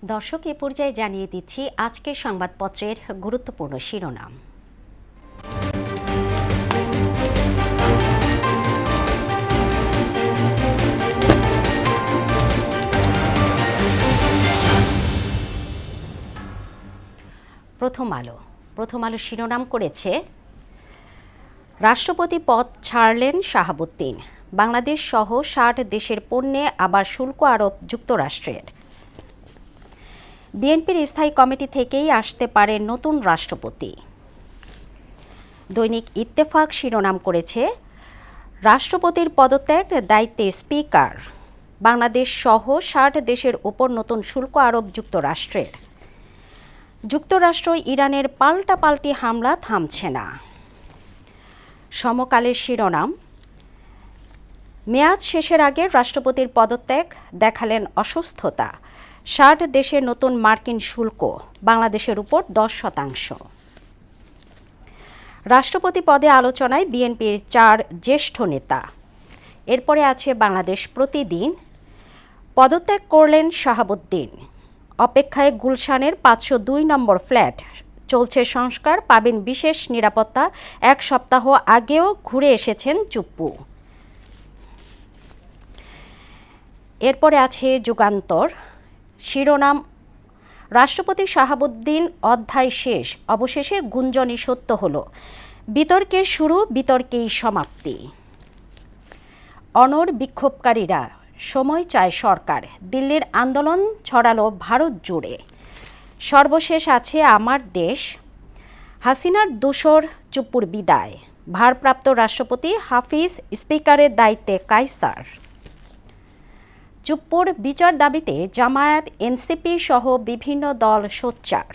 দর্শক, এ পর্যায়ে জানিয়ে দিচ্ছি আজকের সংবাদপত্রের গুরুত্বপূর্ণ শিরোনাম। প্রথম আলো শিরোনাম করেছে, রাষ্ট্রপতি পদ ছাড়লেন শাহাবুদ্দিন, বাংলাদেশ সহ ৬০ দেশের পণ্যে আবার শুল্ক আরোপ যুক্তরাষ্ট্রের। বিএনপির স্থায়ী কমিটি থেকেই আসতে পারে নতুন রাষ্ট্রপতি। দৈনিক ইত্তেফাক শিরোনাম করেছে, রাষ্ট্রপতির পদত্যাগ দায়িত্বে স্পিকার, বাংলাদেশ সহ ৬০ দেশের ওপর নতুন শুল্ক আরোপ যুক্তরাষ্ট্রের। যুক্তরাষ্ট্র ইরানের পাল্টাপাল্টি হামলা থামছে না। সমকালের শিরোনাম, মেয়াদ শেষের আগে রাষ্ট্রপতির পদত্যাগ, দেখালেন অসুস্থতা, ৬০ দেশের নতুন মার্কিন শুল্ক, বাংলাদেশের উপর 10%। রাষ্ট্রপতি পদে আলোচনায় বিএনপির 4 জ্যেষ্ঠ নেতা। এরপরে আছে বাংলাদেশ প্রতিদিন, পদত্যাগ করলেন শাহাবুদ্দিন, অপেক্ষায় গুলশানের 502 নম্বর ফ্ল্যাট, চলছে সংস্কার, পাবেন বিশেষ নিরাপত্তা, 1 সপ্তাহ আগেও ঘুরে এসেছেন চুপ্পু। এরপরে আছে যুগান্তর শিরোনাম, রাষ্ট্রপতি শাহাবুদ্দিন অধ্যায় শেষ, অবশেষে গুঞ্জনই সত্য হলো, বিতর্কের শুরু, বিতর্কেই সমাপ্তি। অনড় বিক্ষোভকারীরা, সময় চায় সরকার, দিল্লির আন্দোলন ছড়ালো ভারত জুড়ে। সর্বশেষ আছে আমার দেশ, হাসিনার দোসর চুপ্পুর বিদায়, ভারপ্রাপ্ত রাষ্ট্রপতি হাফিজ, স্পিকারের দায়িত্বে কায়সার। চুপ্পুর বিচার দাবিতে জামায়াত, এনসিপি সহ বিভিন্ন দল সোচ্চার।